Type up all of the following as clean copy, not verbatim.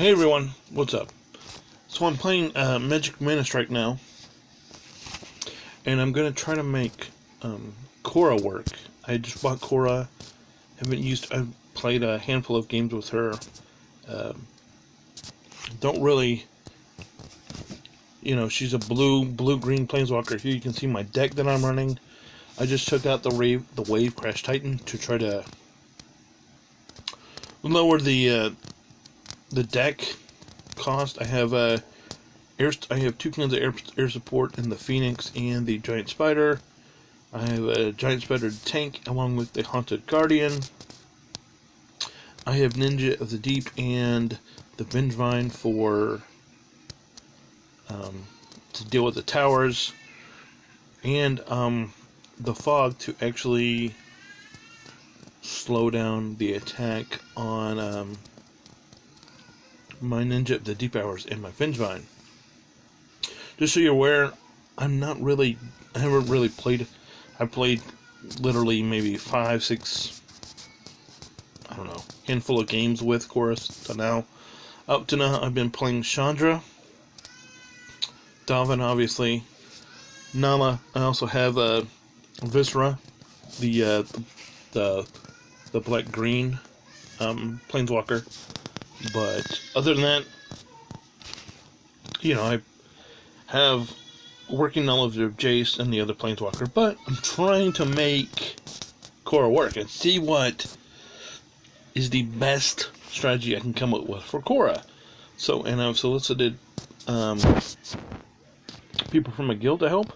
Hey everyone, what's up? So I'm playing Magic Manastrike now, and I'm gonna try to make Kiora work. I just bought Kiora. I've played a handful of games with her. Don't really, she's a blue-green planeswalker. Here you can see my deck that I'm running. I just took out the Wave Crash Titan to try to lower the deck cost. I have two cans of air support in the Phoenix and the Giant Spider. I have a Giant Spider tank along with the Haunted Guardian. I have Ninja of the Deep and the Vengevine for to deal with the towers, and the Fog to actually slow down the attack on my Ninja of the Deep Hours and my Vengevine. Just so you're aware, I haven't really played. I've played literally maybe 5, 6, I don't know, handful of games with Chorus to now. Up to now, I've been playing Chandra, Dalvin, obviously, Nala. I also have Viscera, the black-green planeswalker. But other than that, I have working knowledge of Jace and the other planeswalker, but I'm trying to make Kiora work and see what is the best strategy I can come up with for Kiora. So, and I've solicited people from my guild to help,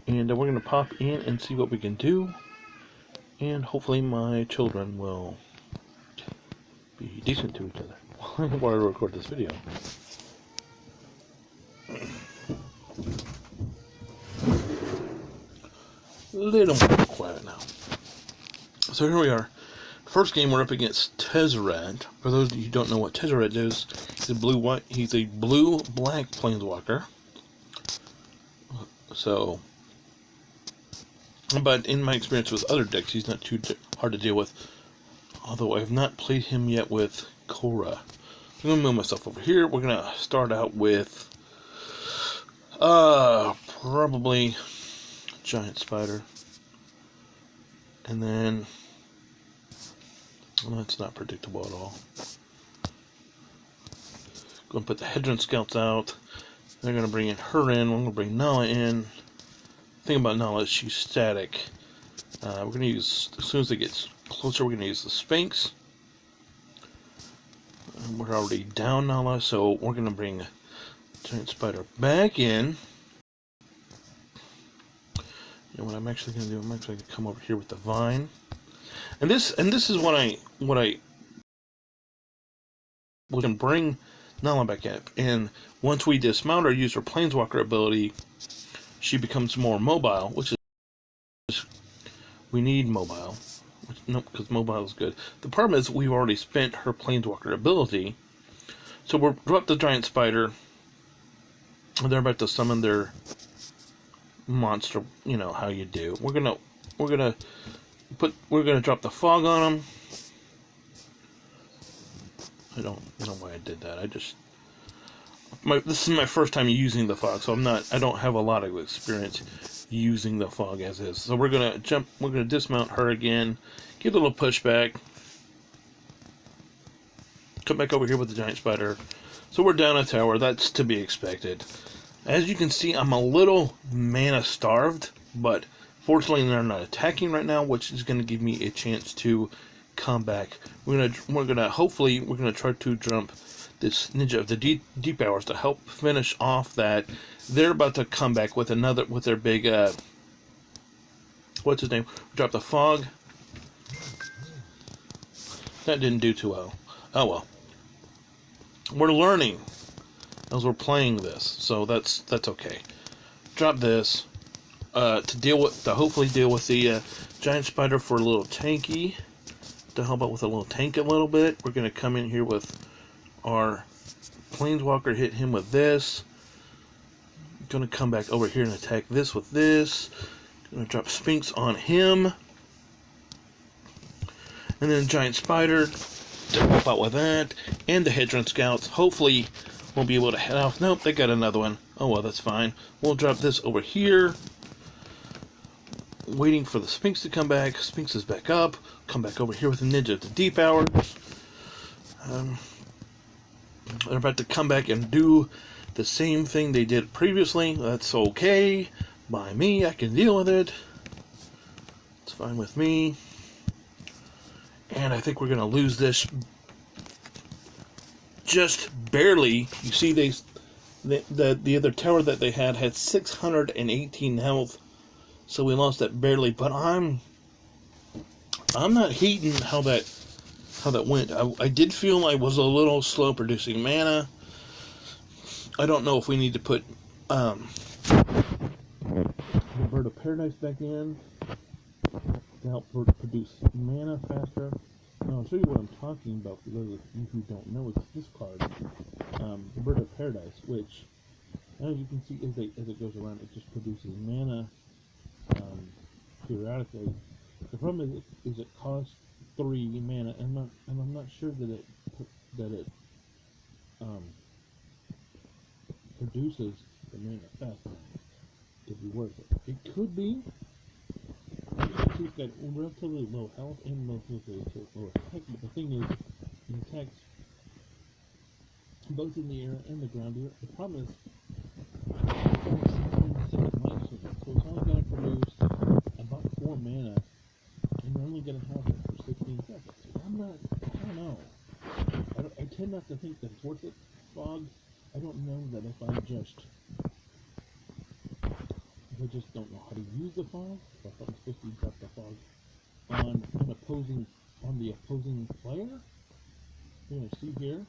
and we're going to pop in and see what we can do, and hopefully my children will be decent to each other while I record this video. A little more quiet now. So here we are. First game, we're up against Tezzeret. For those of you who don't know what Tezzeret is, he's a blue-black planeswalker. So, but in my experience with other decks, he's not too hard to deal with. Although I have not played him yet with Kiora. I'm going to move myself over here. We're going to start out with probably Giant Spider. And then, well, that's not predictable at all. Going to put the Hedron Scouts out. They're going to bring her in. We're going to bring Nala in. The thing about Nala is she's static. We're going to use, as soon as it gets closer, we're going to use the Sphinx. We're already down Nala, so we're going to bring Giant Spider back in. And what I'm actually going to do, I'm actually going to come over here with the Vine. And this is what I we can bring Nala back up. And once we dismount or use her Planeswalker ability, she becomes more mobile, which is, we need mobile. Nope, because mobile is good. The problem is we've already spent her Planeswalker ability. So we'll drop the Giant Spider. And they're about to summon their monster, how you do. We're gonna drop the Fog on them. I don't know why I did that. This is my first time using the Fog, so I don't have a lot of experience using the Fog as is. So we're gonna dismount her again, give a little pushback, come back over here with the Giant Spider. So we're down a tower. That's to be expected. As you can see, I'm a little mana starved, but fortunately they're not attacking right now, which is going to give me a chance to come back. We're gonna try to jump this Ninja of the Deep Hours to help finish off that. They're about to come back with their big what's his name? Drop the Fog. That didn't do too well. Oh well. We're learning as we're playing this, so that's okay. Drop this to hopefully deal with the Giant Spider for a little tanky, to help out with a little tank a little bit. We're gonna come in here with our Planeswalker, hit him with this. Gonna come back over here and attack this with this. Gonna drop Sphinx on him, and then Giant Spider. to help out with that, and the Hedron Scouts. Hopefully, we'll be able to head off. Nope, they got another one. Oh well, that's fine. We'll drop this over here. Waiting for the Sphinx to come back. Sphinx is back up. Come back over here with the Ninja at the deep hours. They're about to come back and do the same thing they did previously. That's okay by me. I can deal with it. It's fine with me. And I think we're going to lose this just barely. You see, the other tower that they had 618 health, so we lost that barely. But I'm not hating how that went. I did feel I was a little slow producing mana. I don't know if we need to put the Bird of Paradise back in to help produce mana faster. Now, I'll show you what I'm talking about for those of you who don't know. It's this card, the Bird of Paradise, which, as you can see, as it goes around, it just produces mana periodically. The problem is it costs 3 mana, and I'm not sure that it produces the mana fast enough to be worth it. It could be. He's got relatively low health and relatively low attack, but the thing is, he attacks both in the air and the ground. The problem is, it's only 16 life swing, so it's only going to produce about 4 mana, and you're only going to have it for 16 seconds. So I don't know. I tend not to think that it's worth it. Fog, I don't know that if I just don't know how to use the fog. If I'm supposed to drop the fog on the opposing player. You're gonna see here.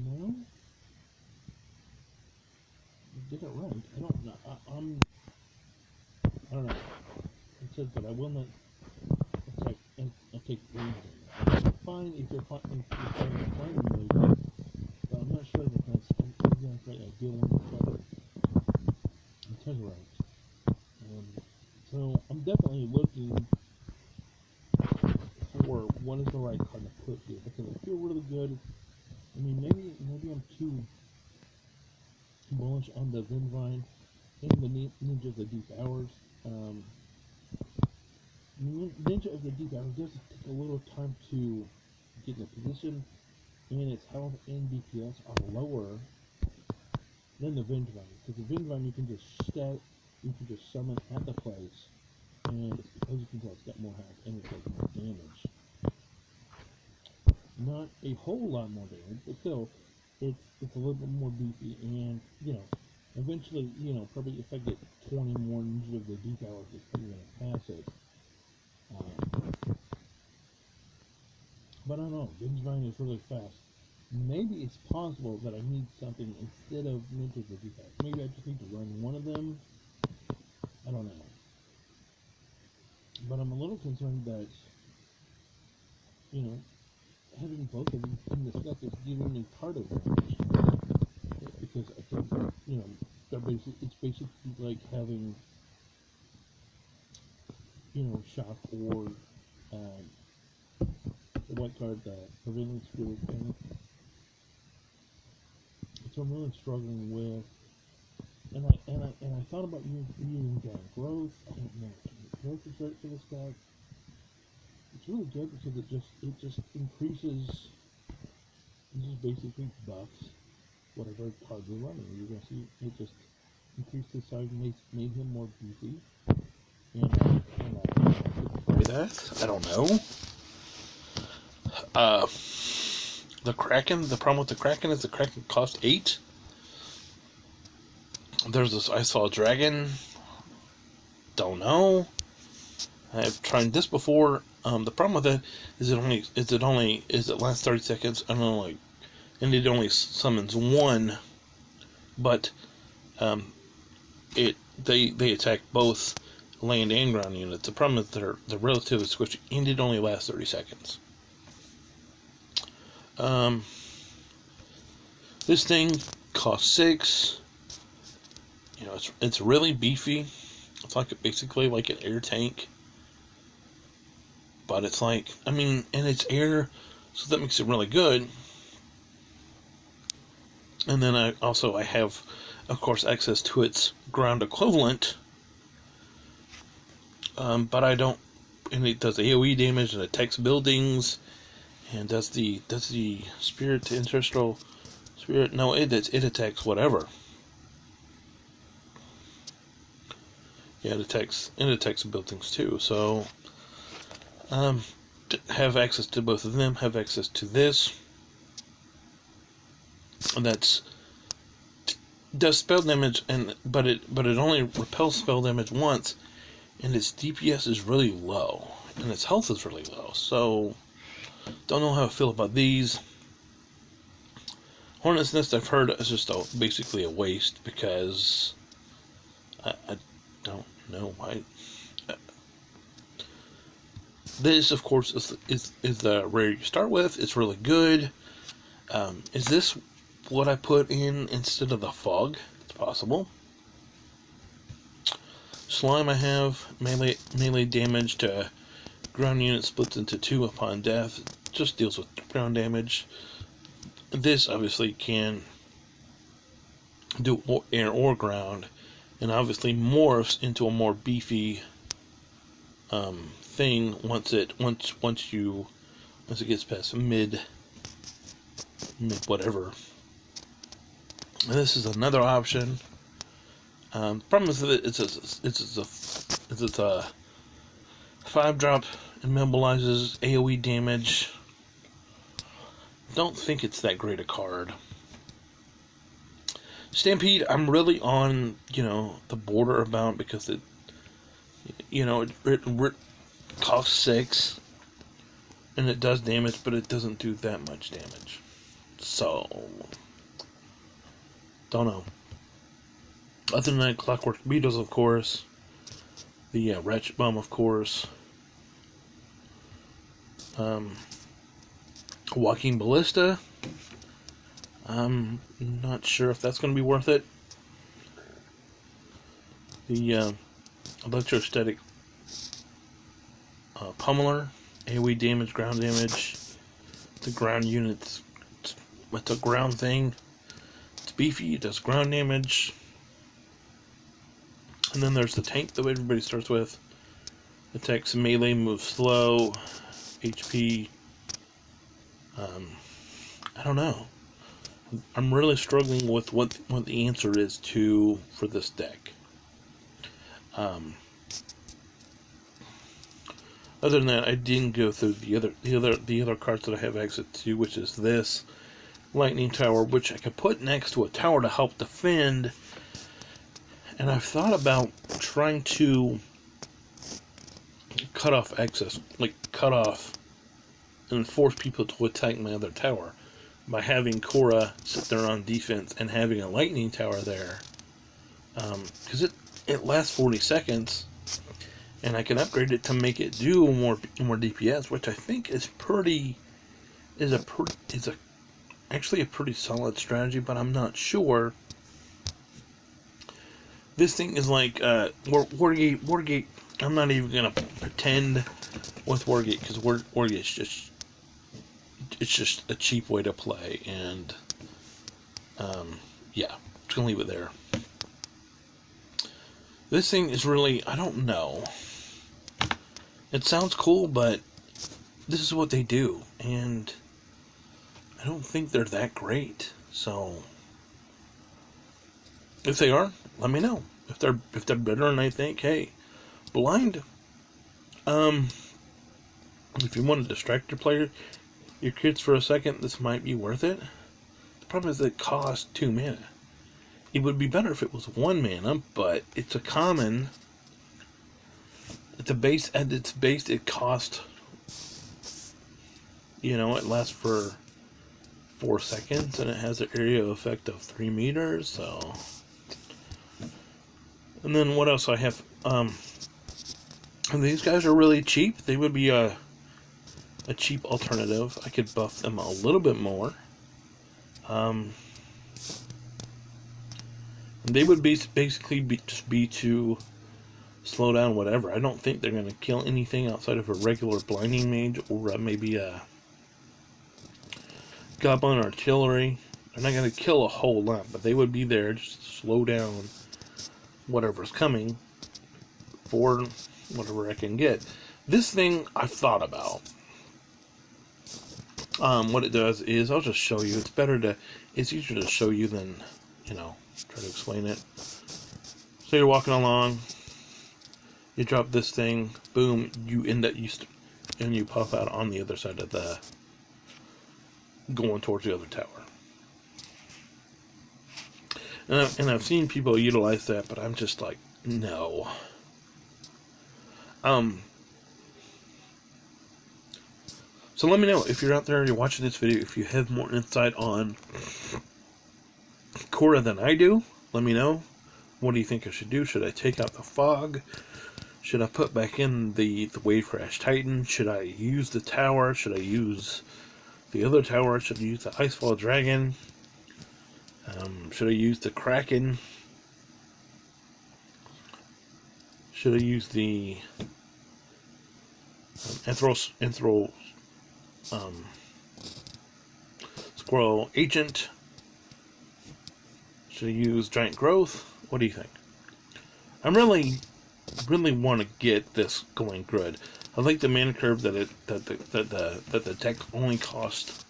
No, I did it right. I don't know. I don't know. It says that I will not attack. I'll take range. Fine if you're fighting range, but I'm not sure that that's exactly ideal when you try to. Right. So I'm definitely looking for what is the right card to put here, because I feel really good. I mean, maybe I'm too bullish on the Vindvine and the Ninja of the Deep Hours. Ninja of the Deep Hours does take a little time to get in a position, and its health and DPS are lower than the Vindvine, because the Vindvine you can just summon at the place, and as you can tell, it's got more health and it does more damage. Not a whole lot more damage, but still, it's a little bit more beefy, and eventually, probably if I get 20 more Ninja of the Deep Hours, it's probably gonna pass it. But I don't know, Vindvine is really fast. Maybe it's possible that I need something instead of Ninja of the Deep Hours. Maybe I just need to run one of them. I don't know. But I'm a little concerned that, having both of them in the set is giving me card advantage. Because I think, it's basically like having, shock or the white card, the prevailing spirit thing. So I'm really struggling with, and I thought about using growth. I don't know. Growth is right for this guy. It's really good because it just increases. It just basically buffs whatever card you're running. You're gonna see it just increased his size, made him more beefy. And play that. I don't know. The Kraken. The problem with the Kraken is the Kraken cost 8. There's this. I saw a dragon. Don't know. I've tried this before. The problem with it is it lasts 30 seconds and it only summons one, but they attack both land and ground units. The problem is they're relatively squishy, and it only lasts 30 seconds. This thing costs 6. It's really beefy. It's basically like an air tank. but it's like, I mean, and it's air, so that makes it really good. And then I have, of course, access to its ground equivalent, but I don't, and it does AoE damage and attacks buildings, and does the spirit to interstitial spirit? No, it attacks whatever. Yeah, it attacks buildings too. So, have access to both of them. Have access to this, and does spell damage, but it only repels spell damage once, and its DPS is really low, and its health is really low. So, don't know how I feel about these. Hornet's Nest, I've heard, is just basically a waste, because I don't know. This, of course, is the rare you start with. It's really good. Is this what I put in instead of the fog? It's possible. Slime, I have melee damage to ground unit splits into 2 upon death. Just deals with ground damage. This obviously can do air or ground, and obviously morphs into a more beefy thing once it gets past mid whatever. And this is another option. Problem is that it's a 5-drop, immobilizes AoE damage. Don't think it's that great a card. Stampede, I'm really on, the border about, because it costs 6, and it does damage, but it doesn't do that much damage. So, don't know. Other than that, Clockwork Beetles, of course. The Ratchet Bomb, of course. Walking Ballista. I'm not sure if that's going to be worth it. The Electrostatic Pummeler. AoE damage, ground damage. The ground units. It's a ground thing. It's beefy, it does ground damage. And then there's the tank that everybody starts with. Attacks melee, moves slow, HP. I don't know. I'm really struggling with what the answer is for this deck. Other than that, I didn't go through the other cards that I have access to, which is this Lightning Tower, which I could put next to a tower to help defend. And I've thought about trying to cut off access, cut off and force people to attack my other tower by having Kiora sit there on defense and having a lightning tower there, because it lasts 40 seconds, and I can upgrade it to make it do more DPS, which I think is actually a pretty solid strategy, but I'm not sure. This thing is like Wargate. I'm not even gonna pretend with Wargate, because Wargate's just a cheap way to play, and yeah, just gonna leave it there. This thing is really, I don't know. It sounds cool, but this is what they do, and I don't think they're that great. So if they are, let me know. If they're better than I think, hey, blind. If you want to distract your kids for a second, this might be worth it. The problem is that it costs 2 mana. It would be better if it was 1 mana, but it's a common. At its base, it costs. It lasts for 4 seconds, and it has an area effect of 3 meters. So, and then what else I have? These guys are really cheap. They would be a cheap alternative. I could buff them a little bit more. They would basically be to slow down, whatever. I don't think they're going to kill anything outside of a regular blinding mage or maybe a goblin artillery. They're not going to kill a whole lot, but they would be there just to slow down whatever's coming for whatever I can get. This thing I've thought about. What it does is, I'll just show you. It's easier to show you than, try to explain it. So you're walking along, you drop this thing, boom, you end up, and you pop out on the other side of going towards the other tower. And I've seen people utilize that, but I'm just like, no. So let me know if you're out there, you're watching this video, if you have more insight on Kiora than I do. Let me know. What do you think I should do? Should I take out the fog? Should I put back in the Wave Crash Titan? Should I use the tower? Should I use the other tower? Should I use the Icefall Dragon? Should I use the Kraken? Should I use the Anthrol Squirrel Agent? Should I use Giant Growth? What do you think? I really want to get this going good. I like the mana curve that the deck only cost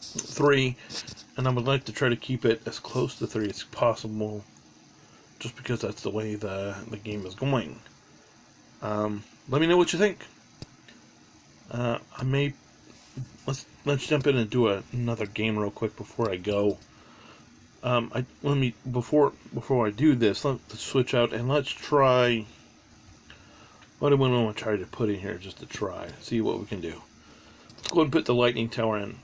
3, and I would like to try to keep it as close to 3 as possible, just because that's the way the game is going. Let me know what you think. Let's jump in and do another game real quick before I go. Before I do this, let's switch out and let's try. What do we want to try to put in here just to try, see what we can do? Let's go ahead and put the lightning tower in.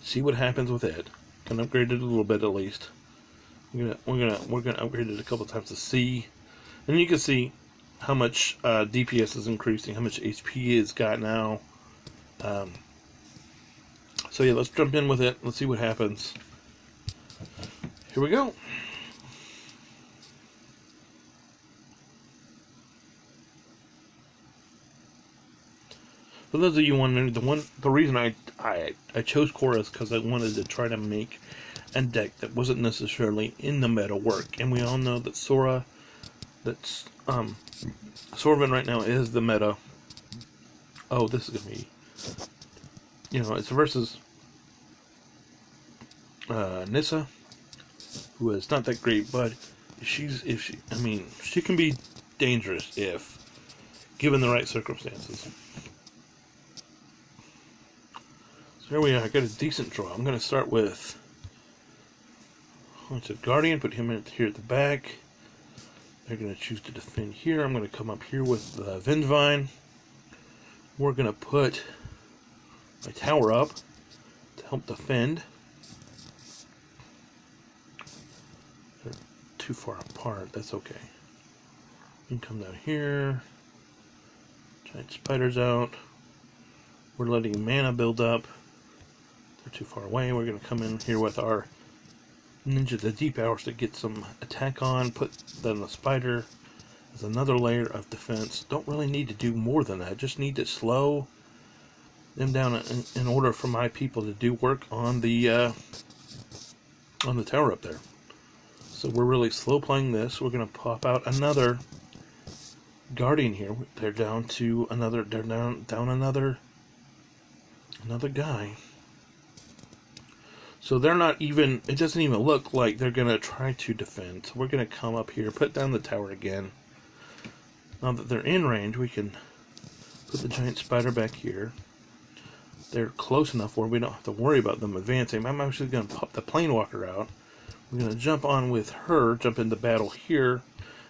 See what happens with it. Can upgrade it a little bit at least. We're gonna upgrade it a couple times to see, and you can see how much DPS is increasing, how much HP it's got now. So yeah, let's jump in with it. Let's see what happens. Here we go. For those of you wondering, the reason I chose Kiora is because I wanted to try to make a deck that wasn't necessarily in the meta work, and we all know that Soravin right now is the meta. Oh, this is gonna be, it's versus Nissa, who is not that great, but she can be dangerous if given the right circumstances. So here we are. I got a decent draw. I'm going to start with a Guardian, put him here at the back. They're going to choose to defend here. I'm going to come up here with the Vengevine. We're going to put my tower up to help defend. They're too far apart. That's okay. You can come down here. Giant spiders out. We're letting mana build up. They're too far away. We're going to come in here with our Ninja the Deep Hours to get some attack on. Put then the spider as another layer of defense. Don't really need to do more than that. Just need to slow them down in order for my people to do work on the tower up there. So we're really slow playing this. We're going to pop out another Guardian here. They're down to another. They're down another guy. So they're not even. It doesn't even look like they're going to try to defend. So we're going to come up here, put down the tower again. Now that they're in range, we can put the giant spider back here. They're close enough where we don't have to worry about them advancing. I'm actually going to pop the Planewalker out. We're going to jump on with her, jump into battle here.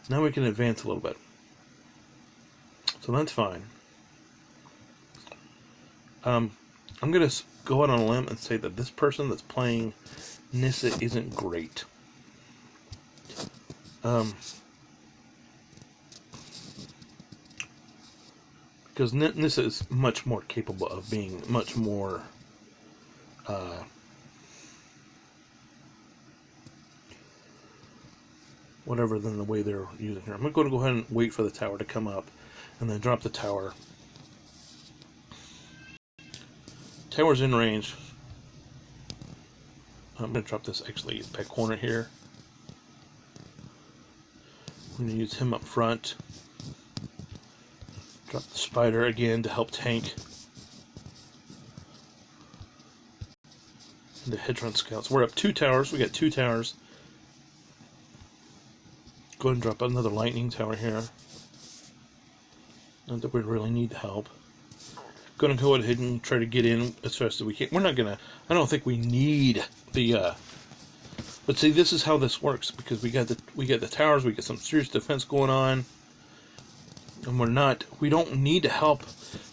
Now we can advance a little bit. So that's fine. I'm going to go out on a limb and say that this person that's playing Nissa isn't great. Because Nissa is much more capable of being much more whatever than the way they're using here. I'm going to go ahead and wait for the tower to come up and then drop the tower. Tower's in range. I'm going to drop this actually back corner here. I'm going to use him up front. Drop the spider again to help tank. And the hedge run scouts. We're up 2 towers. We got 2 towers. Go ahead and drop another lightning tower here. Not that we really need the help. Going to go ahead and try to get in as fast as we can. We're not going to... I don't think we need the... But see, this is how this works, because we got the towers, we got some serious defense going on, and we don't need to help.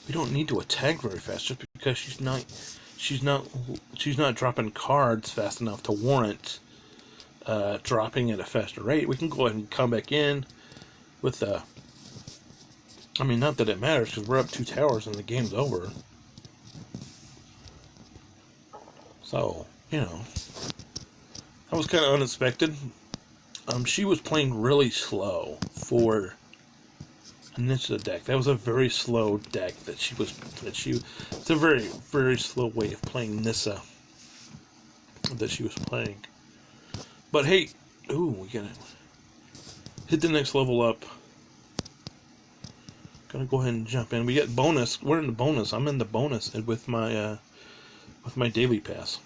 We don't need to attack very fast, just because she's not dropping cards fast enough to warrant dropping at a faster rate. We can go ahead and come back in with the... I mean, not that it matters, because we're up 2 towers and the game's over. So, you know, that was kind of unexpected. She was playing really slow for a Nissa deck. That was a very slow deck it's a very, very slow way of playing Nissa that she was playing. But hey, ooh, we gotta hit the next level up. Gonna go ahead and jump in. We get bonus. We're in the bonus. I'm in the bonus with my daily pass.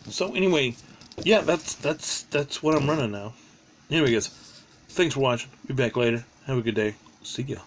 So anyway, yeah, that's what I'm running now. Anyway, guys, thanks for watching. Be back later. Have a good day. See ya.